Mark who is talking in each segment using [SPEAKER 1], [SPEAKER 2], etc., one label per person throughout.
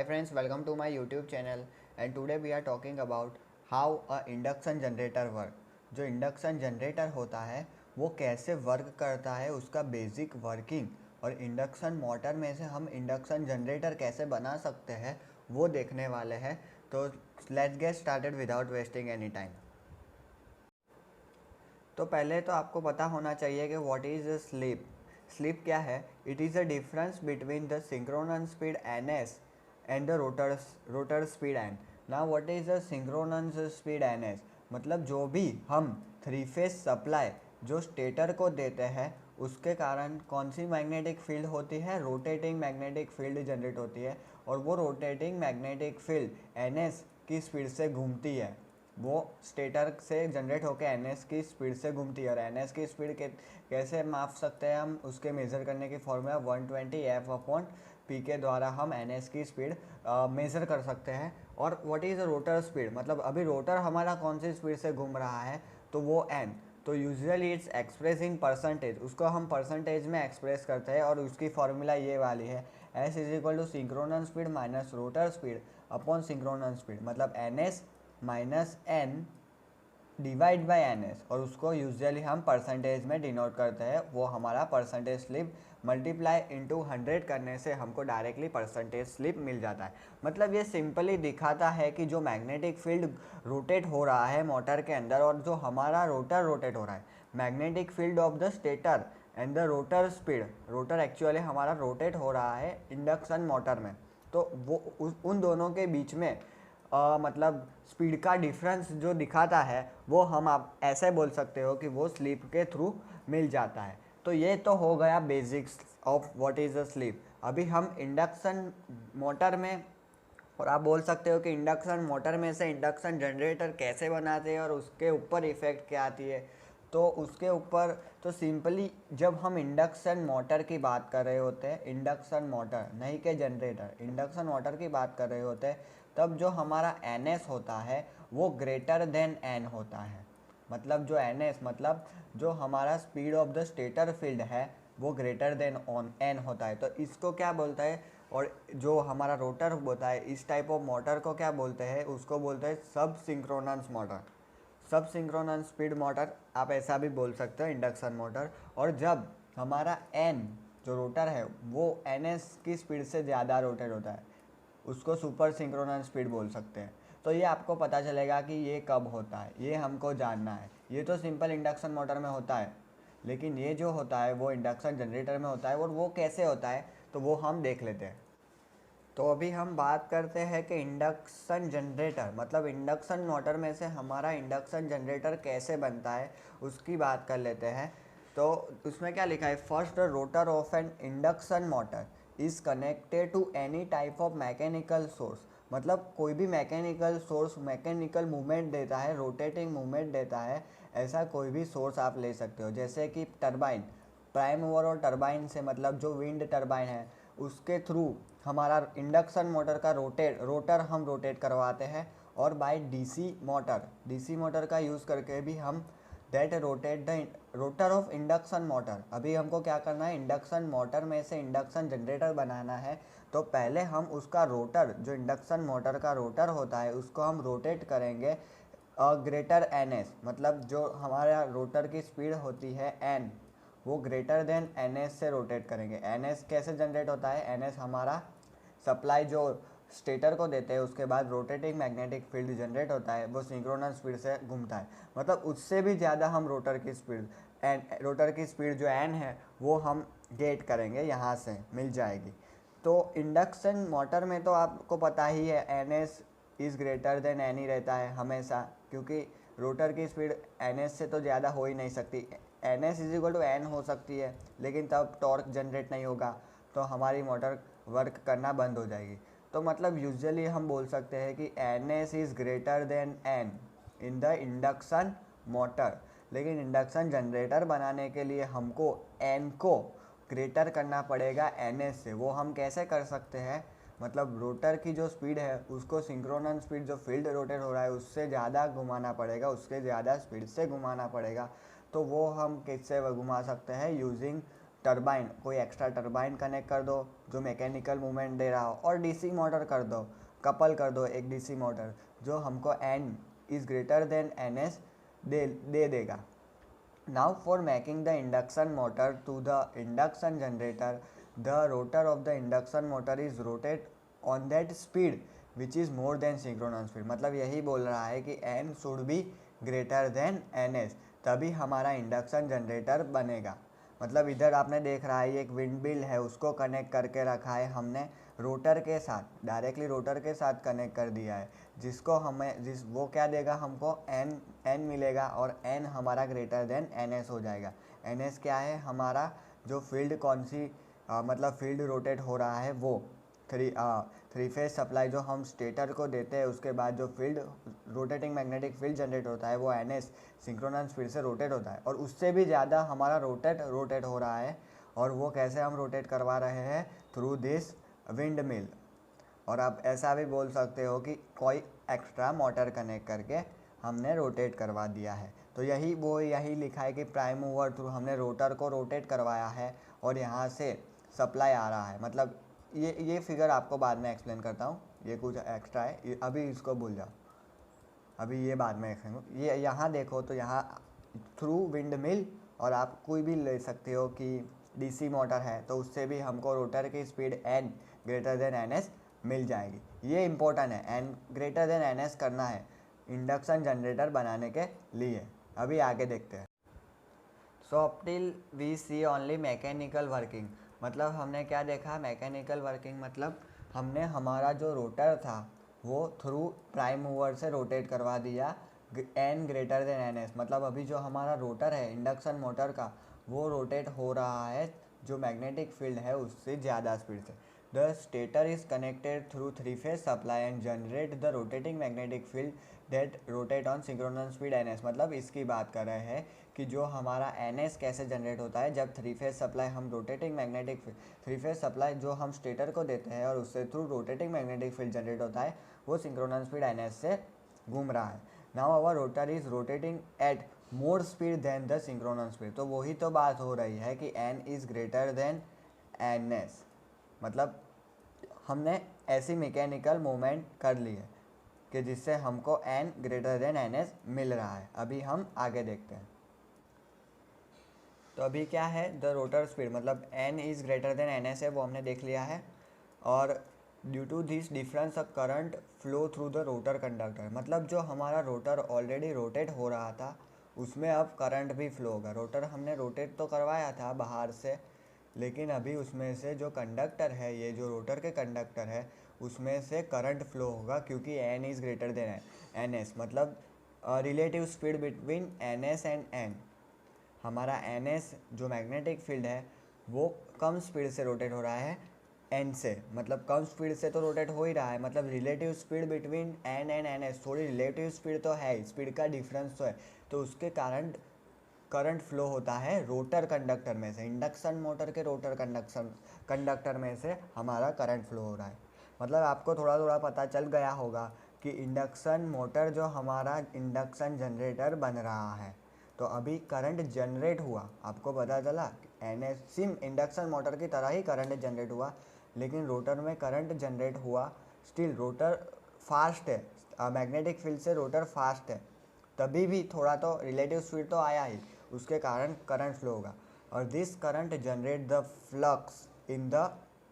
[SPEAKER 1] friends, welcome to my YouTube channel and today we are talking about how a induction generator work। जो induction generator होता है वो कैसे work करता है, उसका बेसिक वर्किंग और इंडक्शन मोटर में से हम इंडक्शन जनरेटर कैसे बना सकते हैं वो देखने वाले हैं। तो let's get started without wasting any time. तो पहले तो आपको पता होना चाहिए कि व्हाट इज़ स्लीप। स्लीप क्या है? It is a difference between the synchronous speed ns and the rotor speed n। Now what is the synchronous speed ns? मतलब जो भी हम थ्री फेज सप्लाई जो स्टेटर को देते हैं उसके कारण कौन सी मैग्नेटिक फील्ड होती है? रोटेटिंग मैग्नेटिक फील्ड जनरेट होती है और वो रोटेटिंग मैग्नेटिक फील्ड ns की स्पीड से घूमती है। वो स्टेटर से जनरेट होकर एनएस की स्पीड से घूमती है और एनएस की स्पीड कैसे माप सकते हैं हम? उसके मेज़र करने की फॉर्मूला 120F/P के द्वारा हम एनएस की स्पीड मेज़र कर सकते हैं। और व्हाट इज़ रोटर स्पीड? मतलब अभी रोटर हमारा कौन सी स्पीड से घूम रहा है तो वो एन। तो usually it's express in percentage, उसको हम परसेंटेज में एक्सप्रेस करते हैं और उसकी फॉर्मूला ये वाली है S = synchronous speed minus rotor speed upon synchronous speed. मतलब NS minus N divide by N S, और उसको यूजुअली हम परसेंटेज में डिनोट करते हैं। वो हमारा परसेंटेज स्लिप मल्टीप्लाई इंटू 100 करने से हमको डायरेक्टली परसेंटेज स्लिप मिल जाता है। मतलब ये सिंपली दिखाता है कि जो मैग्नेटिक फील्ड रोटेट हो रहा है मोटर के अंदर और जो हमारा रोटर रोटेट हो रहा है, magnetic field of the stator and the rotor speed, rotor actually हमारा रोटेट हो रहा है इंडक्शन मोटर में, तो वो उन दोनों के बीच में मतलब स्पीड का डिफरेंस जो दिखाता है वो हम आप ऐसे बोल सकते हो कि वो स्लीप के थ्रू मिल जाता है। तो ये तो हो गया basics of what is a slip. अभी हम इंडक्शन मोटर में, और आप बोल सकते हो कि इंडक्शन मोटर में से इंडक्शन जनरेटर कैसे बनाते हैं और उसके ऊपर इफ़ेक्ट क्या आती है। तो उसके ऊपर तो सिंपली जब हम इंडक्शन मोटर की बात कर रहे होते हैं, इंडक्शन मोटर नहीं के जनरेटर, इंडक्शन मोटर की बात कर रहे होते हैं, तब जो हमारा एनएस होता है वो ग्रेटर देन एन होता है। मतलब जो एनएस मतलब जो हमारा speed of the stator field है वो ग्रेटर देन ऑन एन होता है। तो इसको क्या बोलता है? और जो हमारा रोटर होता है इस टाइप ऑफ मोटर को क्या बोलते हैं? उसको बोलते हैं सब सिंक्रोनस मोटर, सब सिंक्रोनस स्पीड मोटर आप ऐसा भी बोल सकते हो इंडक्शन मोटर। और जब हमारा एन जो रोटर है वो एन एस की स्पीड से ज़्यादा रोटेट होता है उसको सुपर सिंक्रोनस स्पीड बोल सकते हैं। तो ये आपको पता चलेगा कि ये कब होता है, ये हमको जानना है। ये तो सिंपल इंडक्शन मोटर में होता है, लेकिन ये जो होता है वो इंडक्शन जनरेटर में होता है। और वो कैसे होता है तो वो हम देख लेते हैं। तो अभी हम बात करते हैं कि इंडक्शन जनरेटर मतलब इंडक्शन मोटर में से हमारा इंडक्शन जनरेटर कैसे बनता है उसकी बात कर लेते हैं। तो उसमें क्या लिखा है? First, the rotor of an induction motor is connected to any type of mechanical source. मतलब कोई भी मैकेनिकल सोर्स मैकेनिकल मूवमेंट देता है, रोटेटिंग मूवमेंट देता है, ऐसा कोई भी सोर्स आप ले सकते हो। जैसे कि टरबाइन, प्राइम मूवर और टरबाइन से मतलब जो विंड टरबाइन है उसके थ्रू हमारा इंडक्शन मोटर का रोटर हम रोटेट करवाते हैं। और बाय डीसी मोटर का यूज़ करके भी हम that rotate the rotor of induction motor. अभी हमको क्या करना है? इंडक्शन मोटर में से इंडक्शन जनरेटर बनाना है। तो पहले हम उसका रोटर जो इंडक्शन मोटर का रोटर होता है उसको हम रोटेट करेंगे ग्रेटर एन एस। मतलब जो हमारा रोटर की स्पीड होती है एन, वो ग्रेटर देन एन एस से रोटेट करेंगे। एन एस कैसे जनरेट होता है? एन एस हमारा सप्लाई जो स्टेटर को देते हैं उसके बाद रोटेटिंग मैग्नेटिक फील्ड जनरेट होता है, वो सिंक्रोनस स्पीड से घूमता है। मतलब उससे भी ज़्यादा हम रोटर की स्पीड जो एन है वो हम गेट करेंगे, यहाँ से मिल जाएगी। तो इंडक्शन मोटर में तो आपको पता ही है N S is greater than N ही रहता है हमेशा, क्योंकि रोटर की स्पीड एन एस से तो ज़्यादा हो ही नहीं सकती। एन एस = एन हो सकती है लेकिन तब टॉर्क जनरेट नहीं होगा तो हमारी मोटर वर्क करना बंद हो जाएगी। तो मतलब यूजुअली हम बोल सकते हैं कि N S is greater than N in the induction motor. लेकिन इंडक्शन जनरेटर बनाने के लिए हमको एन को ग्रेटर करना पड़ेगा एन एस से। वो हम कैसे कर सकते हैं? मतलब रोटर की जो स्पीड है उसको सिंक्रोनस स्पीड जो फील्ड रोटेट हो रहा है उससे ज़्यादा घुमाना पड़ेगा, उसके ज़्यादा स्पीड से घुमाना पड़ेगा। तो वो हम किससे घुमा सकते हैं? यूजिंग टरबाइन, कोई एक्स्ट्रा टरबाइन कनेक्ट कर दो जो मैकेनिकल मूवमेंट दे रहा हो, और डीसी मोटर कर दो, कपल कर दो एक डीसी मोटर जो हमको N is greater than N S दे देगा. Now for making the induction motor to the induction generator, the rotor of the induction motor is rotate on that speed which is more than synchronous speed. मतलब यही बोल रहा है कि n should be greater than ns, तभी हमारा induction generator बनेगा. मतलब इधर आपने देख रहा है एक विंड मिल है, उसको कनेक्ट करके रखा है हमने रोटर के साथ, डायरेक्टली रोटर के साथ कनेक्ट कर दिया है, जिसको हमें वो क्या देगा हमको एन मिलेगा, और एन हमारा ग्रेटर देन एन एस हो जाएगा. एन एस क्या है, हमारा जो फील्ड कौन सी मतलब फील्ड रोटेट हो रहा है वो थ्री फेज सप्लाई जो हम स्टेटर को देते हैं, उसके बाद जो field rotating magnetic field generate होता है वो एन एस सिंक्रोनस स्पीड से रोटेट होता है, और उससे भी ज़्यादा हमारा रोटेट हो रहा है. और वो कैसे हम रोटेट करवा रहे हैं, थ्रू दिस विंड मिल. और आप ऐसा भी बोल सकते हो कि कोई एक्स्ट्रा मोटर कनेक्ट करके हमने रोटेट करवा दिया है. तो यही लिखा है कि प्राइम मूवर थ्रू हमने रोटर को रोटेट करवाया है और यहाँ से सप्लाई आ रहा है. मतलब ये फिगर आपको बाद में एक्सप्लेन करता हूँ, ये कुछ एक्स्ट्रा है, अभी इसको भूल जाओ, अभी ये बाद में एक्सप्लेन. ये यहाँ देखो तो यहाँ थ्रू विंड मिल, और आप कोई भी ले सकते हो कि डीसी मोटर है तो उससे भी हमको रोटर की speed N greater than N S मिल जाएगी. ये इम्पोर्टेंट है, N greater than N S करना है इंडक्शन जनरेटर बनाने के लिए. अभी आगे देखते हैं. So up till we see only mechanical working. मतलब हमने क्या देखा, मैकेनिकल वर्किंग मतलब हमने हमारा जो रोटर था वो थ्रू प्राइम मूवर से रोटेट करवा दिया N greater than N S. मतलब अभी जो हमारा रोटर है इंडक्शन मोटर का वो रोटेट हो रहा है जो मैग्नेटिक फील्ड है उससे ज़्यादा स्पीड से. The stator is connected through three phase supply and generate the rotating magnetic field that rotate on synchronous speed N S. मतलब इसकी बात कर रहे हैं कि जो हमारा एन एस कैसे जनरेट होता है जब थ्री फेज सप्लाई हम rotating magnetic field three phase supply जो हम स्टेटर को देते हैं और उससे through rotating magnetic field generate होता है वो सिंक्रोनस स्पीड एन एस से घूम रहा है. Now our rotor is rotating at more speed than the synchronous speed. तो वही तो बात हो रही है कि N is greater than N S. मतलब हमने ऐसी मैकेनिकल मूवमेंट कर ली है कि जिससे हमको N greater than N S मिल रहा है. अभी हम आगे देखते हैं. तो अभी क्या है, द रोटर स्पीड मतलब N is greater than N S है, वो हमने देख लिया है. और due to this difference a current flow through the rotor conductor. मतलब जो हमारा रोटर ऑलरेडी रोटेट हो रहा था उसमें अब करंट भी फ्लो होगा. रोटर हमने रोटेट तो करवाया था बाहर से, लेकिन अभी उसमें से जो कंडक्टर है, ये जो रोटर के कंडक्टर है उसमें से करंट फ्लो होगा क्योंकि N is greater than N S. मतलब relative speed between N S and N. हमारा एन एस जो मैग्नेटिक फील्ड है वो कम स्पीड से रोटेट हो रहा है एन से. मतलब कम स्पीड से तो रोटेट हो ही रहा है, मतलब relative speed between N and N S, थोड़ी रिलेटिव स्पीड तो है, स्पीड का डिफरेंस तो है, तो उसके कारण करंट फ्लो होता है रोटर कंडक्टर में से. इंडक्शन मोटर के रोटर कंडक्टर में से हमारा करंट फ्लो हो रहा है. मतलब आपको थोड़ा थोड़ा पता चल गया होगा कि इंडक्शन मोटर जो हमारा इंडक्शन जनरेटर बन रहा है, तो अभी करंट जनरेट हुआ, आपको पता चला एन एस सिम इंडक्शन मोटर की तरह ही करंट जनरेट हुआ, लेकिन रोटर में करंट जनरेट हुआ. स्टिल रोटर फास्ट है, मैग्नेटिक फील्ड से रोटर फास्ट है, तभी भी थोड़ा तो रिलेटिव स्पीड तो आया ही, उसके कारण करंट फ्लो होगा. और this current generate the flux in the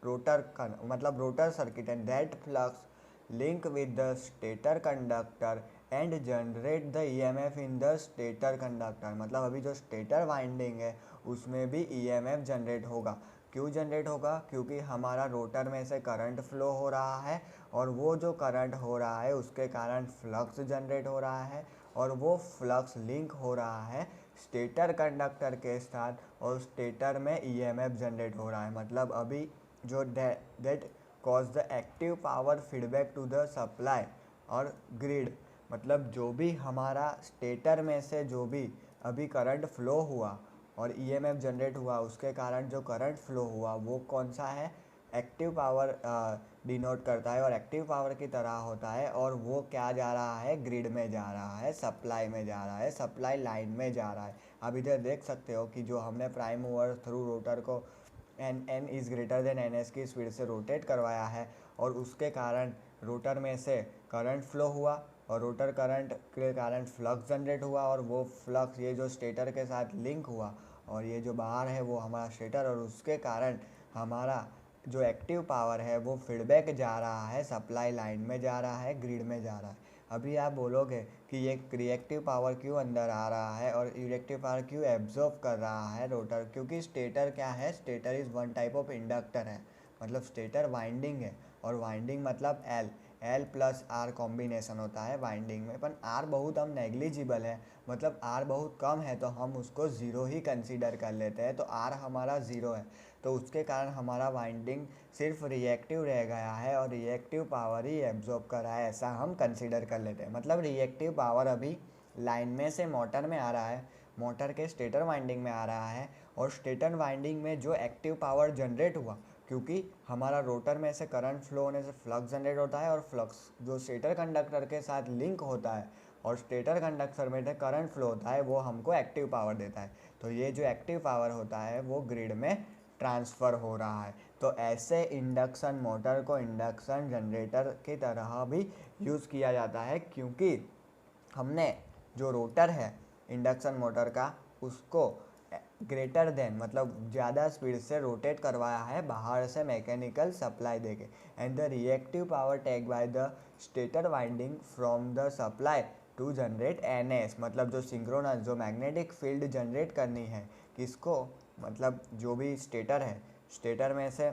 [SPEAKER 1] rotor मतलब rotor circuit, and that flux link with the stator conductor and generate the EMF in the stator conductor. मतलब अभी जो स्टेटर वाइंडिंग है उसमें भी ईएमएफ जनरेट होगा. क्यों जनरेट होगा, क्योंकि हमारा रोटर में से करंट फ्लो हो रहा है, और वो जो करंट हो रहा है उसके कारण फ्लक्स जनरेट हो रहा है, और वो फ्लक्स लिंक हो रहा है स्टेटर कंडक्टर के साथ, और स्टेटर में ईएमएफ जनरेट हो रहा है. मतलब अभी जो that cause the active power feedback to the supply और ग्रिड. मतलब जो भी हमारा स्टेटर में से जो भी अभी करंट फ्लो हुआ और ईएमएफ जनरेट हुआ, उसके कारण जो करंट फ्लो हुआ वो कौन सा है, एक्टिव पावर डिनोट करता है और एक्टिव पावर की तरह होता है, और वो क्या जा रहा है, ग्रिड में जा रहा है, सप्लाई में जा रहा है, सप्लाई लाइन में जा रहा है। अब इधर देख सकते हो कि जो हमने प्राइम मूवर थ्रू रोटर को N is greater than N S की स्पीड से रोटेट करवाया है, और उसके कारण रोटर में से करंट फ्लो हुआ, और रोटर करंट के कारण फ्लक्स जनरेट हुआ, और वो फ्लक्स ये जो स्टेटर के साथ लिंक हुआ, और ये जो बाहर है वो हमारा स्टेटर, और उसके कारण हमारा जो एक्टिव पावर है वो फीडबैक जा रहा है, सप्लाई लाइन में जा रहा है, ग्रिड में जा रहा है। अभी आप बोलोगे कि ये रिएक्टिव पावर क्यों अंदर आ रहा है और रिएक्टिव पावर क्यों एब्जॉर्ब कर रहा है रोटर, क्योंकि स्टेटर क्या है, stator is one type of inductor है, मतलब स्टेटर वाइंडिंग है, और वाइंडिंग मतलब एल प्लस आर कॉम्बिनेशन होता है वाइंडिंग में, पर आर बहुत हम नेग्लिजिबल है, मतलब आर बहुत कम है तो हम उसको ज़ीरो ही कंसीडर कर लेते हैं, तो आर हमारा ज़ीरो है, तो उसके कारण हमारा वाइंडिंग सिर्फ रिएक्टिव रह गया है और रिएक्टिव पावर ही एब्जॉर्ब कर रहा है, ऐसा हम कंसीडर कर लेते हैं। मतलब रिएक्टिव पावर अभी लाइन में से मोटर में आ रहा है, मोटर के स्टेटर वाइंडिंग में आ रहा है, और स्टेटर वाइंडिंग में जो एक्टिव पावर जनरेट हुआ, क्योंकि हमारा रोटर में से करंट फ्लो होने से फ्लक्स जनरेट होता है, और फ्लक्स जो स्टेटर कंडक्टर के साथ लिंक होता है और स्टेटर कंडक्टर में से करंट फ्लो होता है, वो हमको एक्टिव पावर देता है। तो ये जो एक्टिव पावर होता है वो ग्रिड में ट्रांसफ़र हो रहा है। तो ऐसे इंडक्शन मोटर को इंडक्शन जनरेटर की तरह भी यूज़ किया जाता है, क्योंकि हमने जो रोटर है इंडक्शन मोटर का उसको ग्रेटर देन मतलब ज़्यादा स्पीड से रोटेट करवाया है बाहर से मैकेनिकल सप्लाई देके, and the reactive power take by the stator winding from the supply to generate N S, मतलब जो सिंक्रोनस जो मैग्नेटिक फील्ड जनरेट करनी है किसको, मतलब जो भी स्टेटर है, स्टेटर में से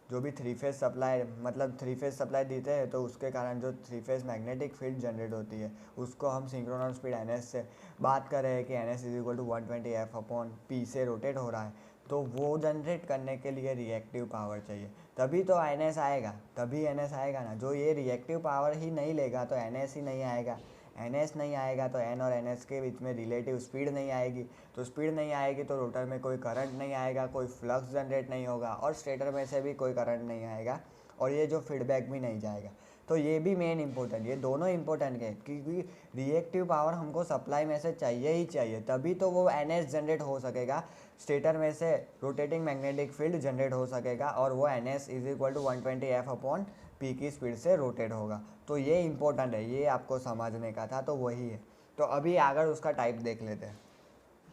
[SPEAKER 1] जो भी थ्री फेज सप्लाई मतलब थ्री फेज सप्लाई देते हैं तो उसके कारण जो three phase magnetic field generate होती है उसको हम सिंक्रोनस स्पीड एन एस से बात कर रहे हैं कि N S is equal to 120F/P से रोटेट हो रहा है, तो वो जनरेट करने के लिए रिएक्टिव पावर चाहिए, तभी तो एन एस आएगा, तभी एन एस आएगा ना। जो ये रिएक्टिव पावर ही नहीं लेगा तो एन एस ही नहीं आएगा, एन एस नहीं आएगा तो एन और एन एस के बीच में रिलेटिव स्पीड नहीं आएगी, तो स्पीड नहीं आएगी तो रोटर में कोई करंट नहीं आएगा, कोई फ्लक्स जनरेट नहीं होगा, और स्टेटर में से भी कोई करंट नहीं आएगा, और ये जो फीडबैक भी नहीं जाएगा। तो ये भी मेन इंपॉर्टेंट, ये दोनों इंपॉर्टेंट है, क्योंकि रिएक्टिव पावर हमको सप्लाई में से चाहिए ही चाहिए, तभी तो वो एन एस जनरेट हो सकेगा, स्टेटर में से रोटेटिंग मैग्नेटिक फील्ड जनरेट हो सकेगा, और वो N S is equal to 120F/P की स्पीड से रोटेट होगा। तो ये इंपॉर्टेंट है, ये आपको समझने का था, तो वही है। तो अभी अगर उसका टाइप देख लेते हैं,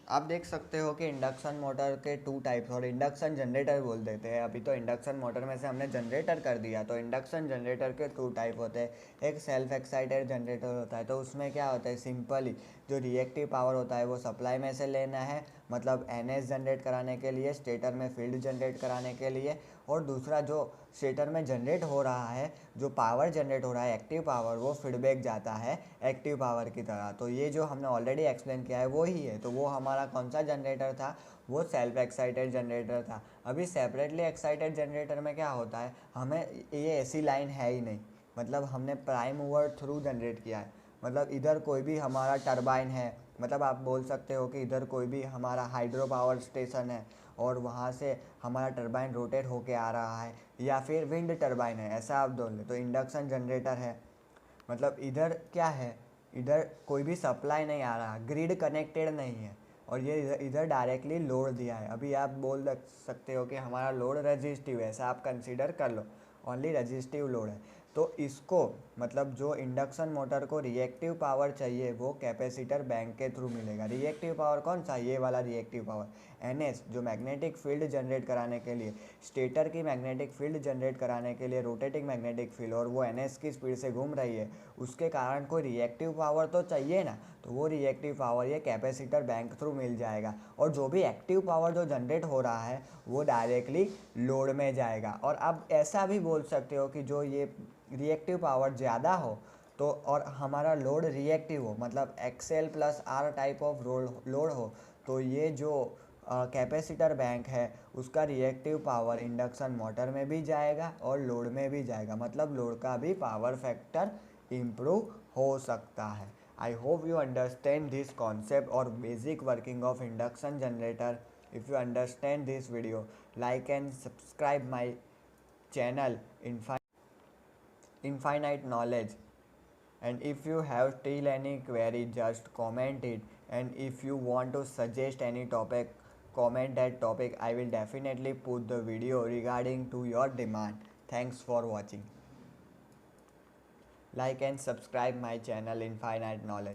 [SPEAKER 1] आप देख सकते हो कि इंडक्शन मोटर के टू टाइप्स, और इंडक्शन जनरेटर बोल देते हैं, अभी तो इंडक्शन मोटर में से हमने जनरेटर कर दिया, तो इंडक्शन जनरेटर के टू टाइप होते हैं। एक सेल्फ एक्साइटेड जनरेटर होता है, तो उसमें क्या होता है, सिंपली जो रिएक्टिव पावर होता है वो सप्लाई में से लेना है, मतलब एन एस जनरेट कराने के लिए, स्टेटर में फील्ड जनरेट कराने के लिए, और दूसरा जो स्टेटर में जनरेट हो रहा है, जो पावर जनरेट हो रहा है एक्टिव पावर, वो फीडबैक जाता है एक्टिव पावर की तरह। तो ये जो हमने ऑलरेडी एक्सप्लेन किया है वो ही है। तो वो हमारा कौन सा जनरेटर था, वो सेल्फ एक्साइटेड जनरेटर था। अभी सेपरेटली एक्साइटेड जनरेटर में क्या होता है, हमें ये ऐसी लाइन है ही नहीं, मतलब हमने प्राइम मूवर थ्रू जनरेट किया है, मतलब इधर कोई भी हमारा टरबाइन है, मतलब आप बोल सकते हो कि इधर कोई भी हमारा हाइड्रो पावर स्टेशन है और वहाँ से हमारा टरबाइन रोटेट होके आ रहा है, या फिर विंड टरबाइन है, ऐसा आप बोल ले तो इंडक्शन जनरेटर है। मतलब इधर क्या है, इधर कोई भी सप्लाई नहीं आ रहा, ग्रिड कनेक्टेड नहीं है, और ये इधर डायरेक्टली लोड दिया है। अभी आप बोल सकते हो कि हमारा लोड रेजिस्टिव है, ऐसा आप कंसीडर कर लो, ओनली रेजिस्टिव लोड है। तो इसको मतलब जो इंडक्शन मोटर को रिएक्टिव पावर चाहिए वो कैपेसिटर बैंक के थ्रू मिलेगा। रिएक्टिव पावर कौन सा, ये वाला रिएक्टिव पावर एन एस, जो मैग्नेटिक फील्ड जनरेट कराने के लिए, स्टेटर की मैग्नेटिक फील्ड जनरेट कराने के लिए रोटेटिंग मैग्नेटिक फील्ड, और वो एन एस की स्पीड से घूम रही है, उसके कारण कोई रिएक्टिव पावर तो चाहिए ना, तो वो रिएक्टिव पावर ये कैपेसिटर बैंक थ्रू मिल जाएगा, और जो भी एक्टिव पावर जो जनरेट हो रहा है वो डायरेक्टली लोड में जाएगा। और आप ऐसा भी बोल सकते हो कि जो ये रिएक्टिव पावर ज़्यादा हो तो, और हमारा लोड रिएक्टिव हो, मतलब XL plus R type of load हो, तो ये जो कैपेसिटर बैंक है उसका रिएक्टिव पावर इंडक्शन मोटर में भी जाएगा और लोड में भी जाएगा, मतलब लोड का भी पावर फैक्टर इम्प्रूव हो सकता है। I hope you understand this concept और basic working of induction generator. If you understand this video, like and subscribe my channel Infinite Knowledge. And if you have still any query, just comment it. And if you want to suggest any topic, comment that topic. I will definitely put the video regarding to your demand. Thanks for watching. Like and subscribe my channel Infinite Knowledge.